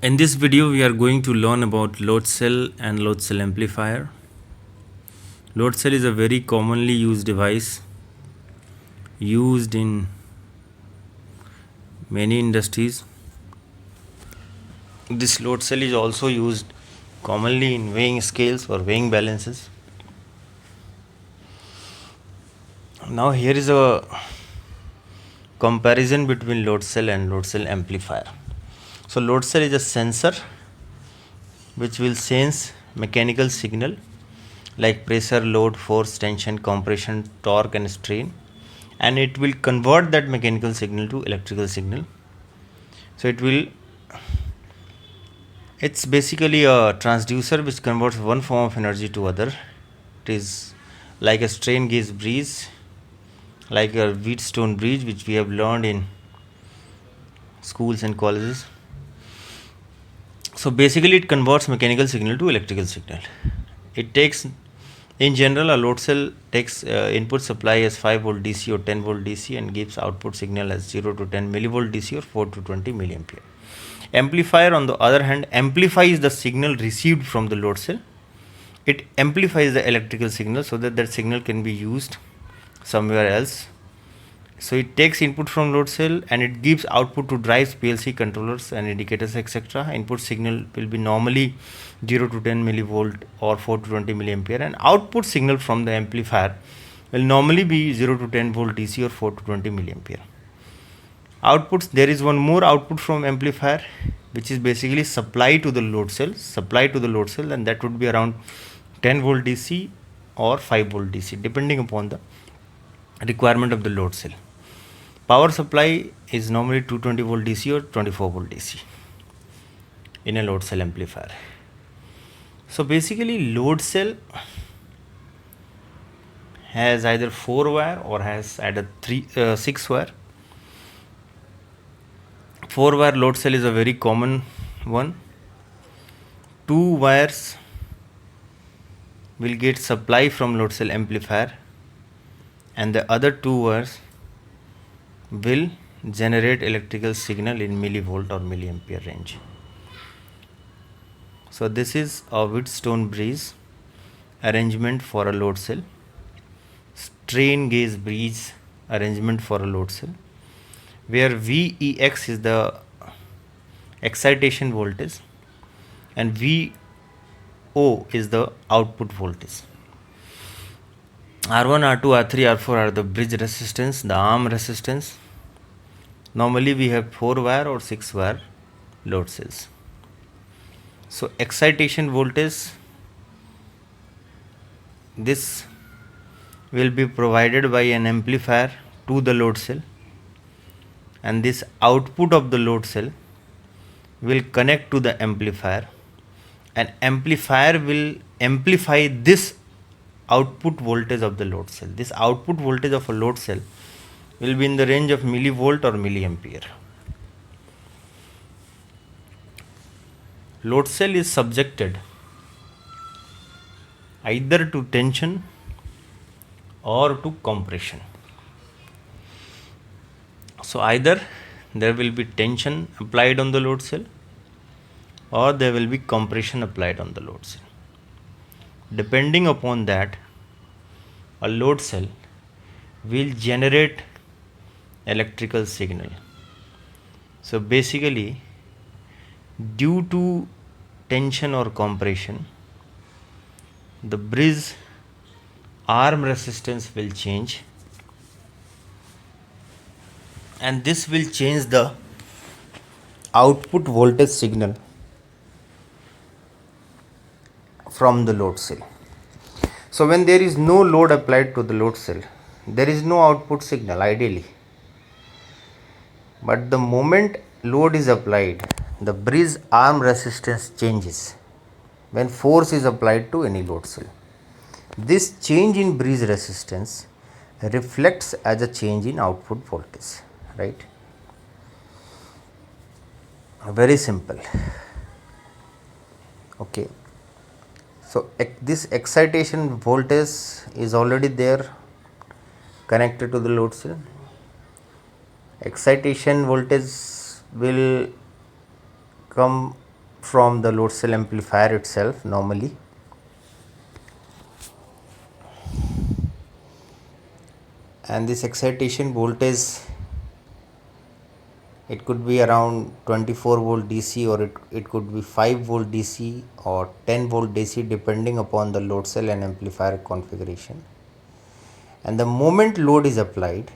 In this video, we are going to learn about load cell and load cell amplifier. Load cell is a very commonly used device used in many industries. This load cell is also used commonly in weighing scales or weighing balances. Now here is a comparison between load cell and load cell amplifier. So load cell is a sensor which will sense mechanical signal like pressure, load, force, tension, compression, torque and strain, and it will convert that mechanical signal to electrical signal. So it's basically a transducer which converts one form of energy to other. It is like a strain gauge bridge, like a Wheatstone bridge which we have learned in schools and colleges. So basically it converts mechanical signal to electrical signal. It takes, in general, a load cell takes input supply as 5 volt DC or 10 volt DC and gives output signal as 0 to 10 millivolt DC or 4 to 20 milliampere. Amplifier, on the other hand, amplifies the signal received from the load cell. It amplifies the electrical signal so that that signal can be used somewhere else. So it takes input from load cell and it gives output to drives, PLC controllers and indicators, etc. Input signal will be normally 0 to 10 millivolt or 4 to 20 milliampere, and output signal from the amplifier will normally be 0 to 10 volt DC or 4 to 20 milliampere. Outputs, there is one more output from amplifier which is basically supply to the load cell, and that would be around 10 volt DC or 5 volt DC depending upon the requirement of the load cell. Power supply is normally 220 volt DC or 24 volt DC in a load cell amplifier. So basically load cell has either 4 wire or has added 6 wire. 4 wire load cell is a very common one. 2 wires will get supply from load cell amplifier and the other 2 wires will generate electrical signal in millivolt or milliampere range. So this is a Wheatstone bridge arrangement for a load cell, strain gauge bridge arrangement for a load cell, where VEX is the excitation voltage and VO is the output voltage. R1, R2, R3, R4 are the bridge resistance, the arm resistance. Normally we have 4 wire or 6 wire load cells. So excitation voltage, this will be provided by an amplifier to the load cell, and this output of the load cell will connect to the amplifier, and amplifier will amplify this output voltage of the load cell. This output voltage of a load cell will be in the range of millivolt or milliampere. Load cell is subjected either to tension or to compression. So either there will be tension applied on the load cell or there will be compression applied on the load cell. Depending upon that, a load cell will generate electrical signal. So basically, due to tension or compression, the bridge arm resistance will change, and this will change the output voltage signal from the load cell. So when there is no load applied to the load cell, there is no output signal ideally. But the moment load is applied, the bridge arm resistance changes when force is applied to any load cell. This change in bridge resistance reflects as a change in output voltage, right? Very simple. Okay. So this excitation voltage is already there connected to the load cell. Excitation voltage will come from the load cell amplifier itself normally. And this excitation voltage, it could be around 24 volt DC, or it could be 5 volt DC or 10 volt DC, depending upon the load cell and amplifier configuration. And the moment load is applied,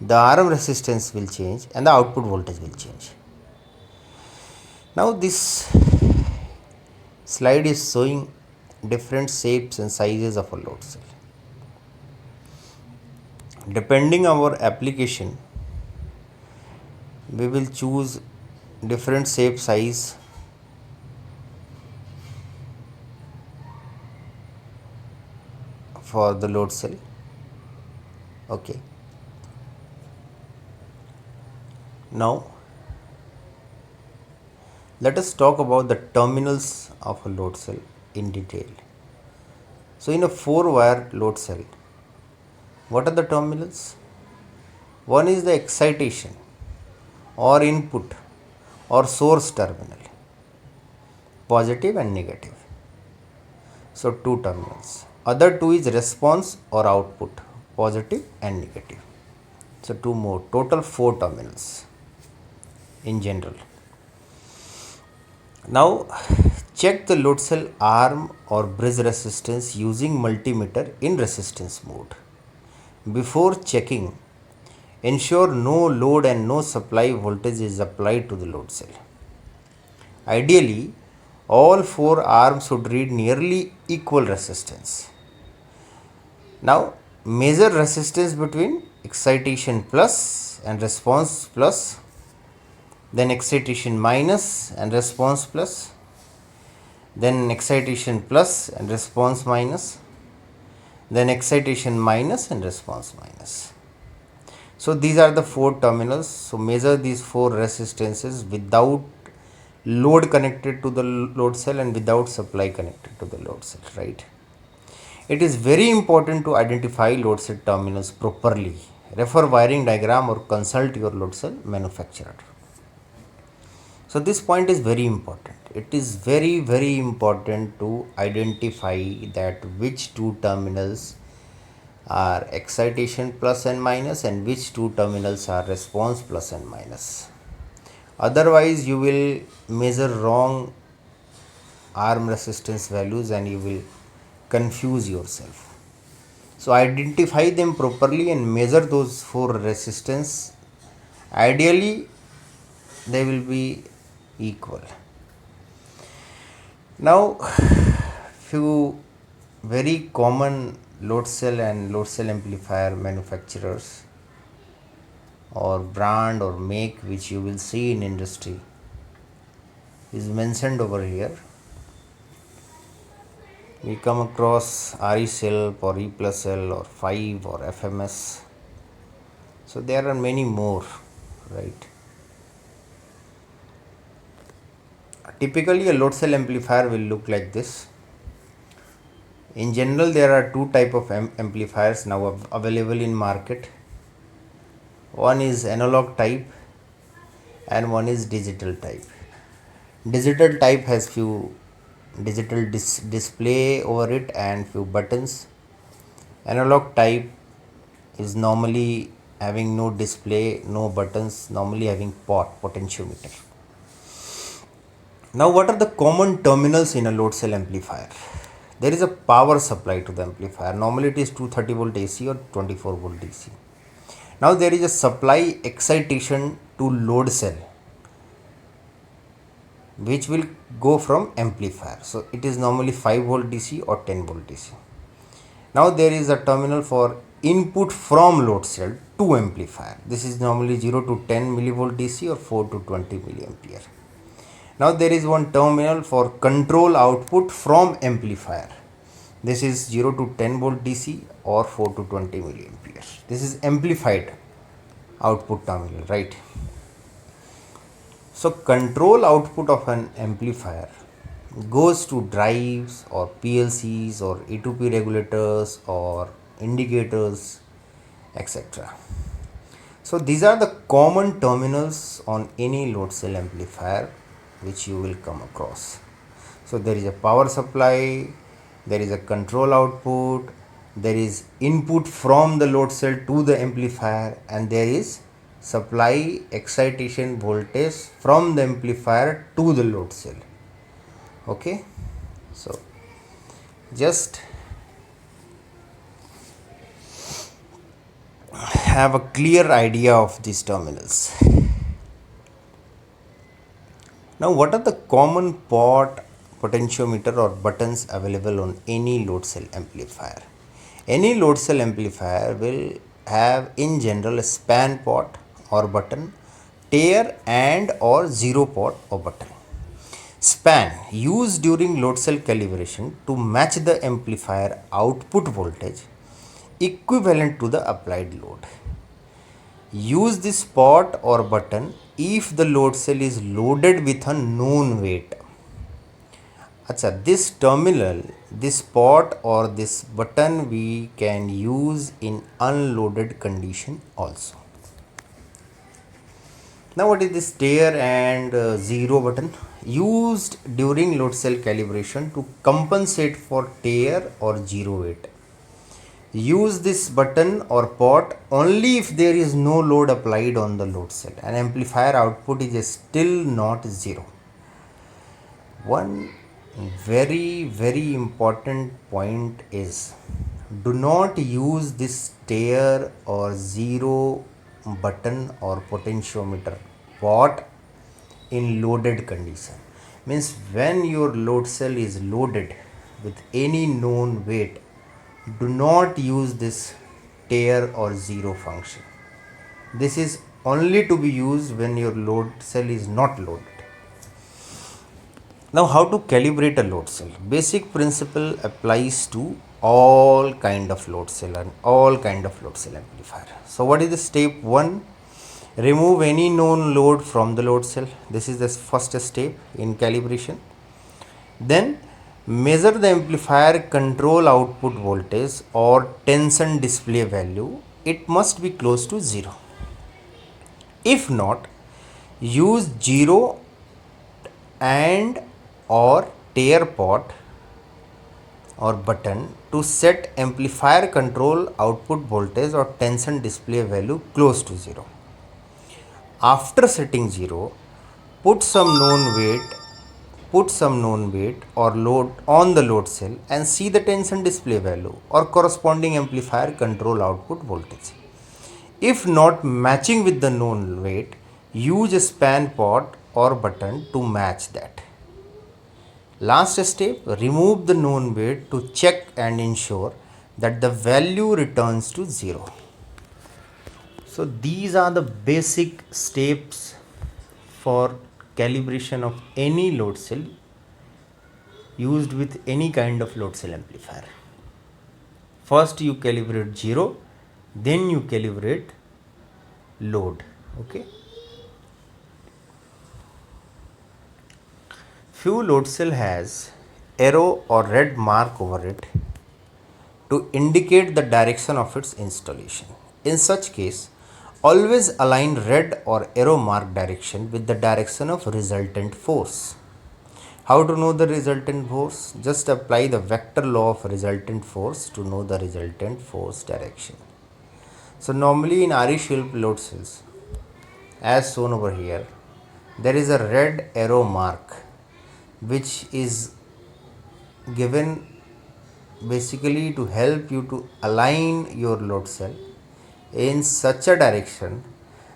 the RM resistance will change and the output voltage will change. Now this slide is showing different shapes and sizes of a load cell. Depending on our application, we will choose different shape size for the load cell. Okay. Now let us talk about the terminals of a load cell in detail. So in a 4-wire load cell, what are the terminals? One is the excitation or input or source terminal, positive and negative. So 2 terminals. Other 2 is response or output, positive and negative. So 2 more, total 4 terminals in general. Now check the load cell arm or bridge resistance using multimeter in resistance mode. Before checking, ensure no load and no supply voltage is applied to the load cell. Ideally, all 4 arms should read nearly equal resistance. Now measure resistance between excitation plus and response plus, then excitation minus and response plus, then excitation plus and response minus, then excitation minus and response minus. So these are the 4 terminals. So measure these 4 resistances without load connected to the load cell and without supply connected to the load cell, right? It is very important to identify load cell terminals properly. Refer wiring diagram or consult your load cell manufacturer. So this point is very important. It is very important to identify that which 2 terminals are excitation plus and minus and which 2 terminals are response plus and minus. Otherwise you will measure wrong arm resistance values and you will confuse yourself. So identify them properly and measure those 4 resistance. Ideally they will be equal. Now few very common load cell and load cell amplifier manufacturers or brand or make which you will see in industry is mentioned over here. We come across RECell or E plus L or 5 or FMS. So there are many more, right? Typically a load cell amplifier will look like this. In general there are 2 type of amplifiers now available in market. One is analog type and one is digital type. Digital type has few digital display over it and few buttons. Analog type is normally having no display, no buttons, normally having potentiometer. Now what are the common terminals in a load cell amplifier? There is a power supply to the amplifier. Normally it is 230 volt AC or 24 volt DC. Now there is a supply excitation to load cell which will go from amplifier. So it is normally 5 volt DC or 10 volt DC. Now there is a terminal for input from load cell to amplifier. This is normally 0 to 10 millivolt DC or 4 to 20 milliampere. Now there is one terminal for control output from amplifier. This is 0 to 10 volt DC or 4 to 20 milliampere. This is amplified output terminal, right? So control output of an amplifier goes to drives or PLCs or E2P regulators or indicators, etc. So these are the common terminals on any load cell amplifier. which you will come across. So there is a power supply, there is a control output, there is input from the load cell to the amplifier, and there is supply excitation voltage from the amplifier to the load cell. Okay, so just have a clear idea of these terminals. Now, what are the common pot, potentiometer or buttons available on any load cell amplifier? Any load cell amplifier will have in general a span pot or button, tare and or zero pot or button. Span used during load cell calibration to match the amplifier output voltage equivalent to the applied load. Use this pot or button if the load cell is loaded with a known weight. Acha, this terminal, this pot or this button we can use in unloaded condition also. Now what is this tare and zero button? Used during load cell calibration to compensate for tare or zero weight. Use this button or pot only if there is no load applied on the load cell and amplifier output is still not zero. One very important point is, do not use this tare or zero button or potentiometer pot in loaded condition. Means when your load cell is loaded with any known weight, do not use this tare or zero function. This is only to be used when your load cell is not loaded. Now, how to calibrate a load cell? Basic principle applies to all kind of load cell and all kind of load cell amplifier. So what is the step 1? Remove any known load from the load cell. This is the first step in calibration. Then measure the amplifier control output voltage or tension display value. It must be close to 0. If not, use 0 and or tare pot or button to set amplifier control output voltage or tension display value close to 0. After setting 0, put some known weight or load on the load cell and see the tension display value or corresponding amplifier control output voltage. If not matching with the known weight, use a span pot or button to match that. Last step, remove the known weight to check and ensure that the value returns to 0. So these are the basic steps for calibration of any load cell used with any kind of load cell amplifier. First you calibrate 0, then you calibrate load. Okay. Few load cell has arrow or red mark over it to indicate the direction of its installation. In such case, always align red or arrow mark direction with the direction of resultant force. How to know the resultant force? Just apply the vector law of resultant force to know the resultant force direction. So normally in RE Shilp load cells, as shown over here, there is a red arrow mark which is given basically to help you to align your load cell in such a direction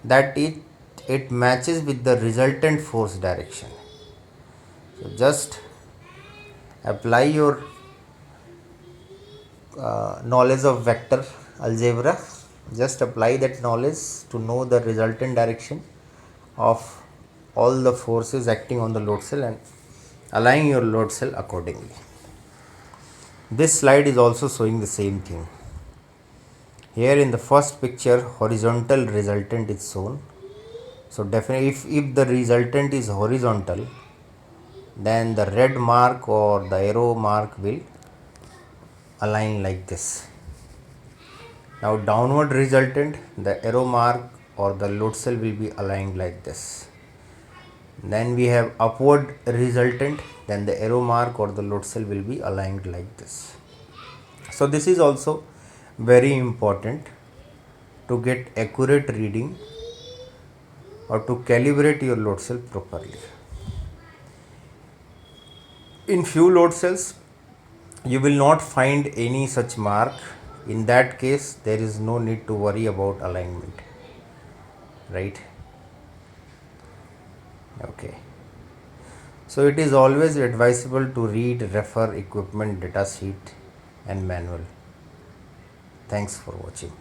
that it matches with the resultant force direction. So just apply your knowledge of vector algebra. Just apply that knowledge to know the resultant direction of all the forces acting on the load cell and align your load cell accordingly. This slide is also showing the same thing. Here in the first picture, horizontal resultant is shown. So definitely if the resultant is horizontal, then the red mark or the arrow mark will align like this. Now downward resultant, the arrow mark or the load cell will be aligned like this. Then we have upward resultant, then the arrow mark or the load cell will be aligned like this. So this is also very important to get accurate reading or to calibrate your load cell properly. In few load cells you will not find any such mark. In that case there is no need to worry about alignment, right? Okay. So it is always advisable to read, refer equipment data sheet and manual. Thanks for watching.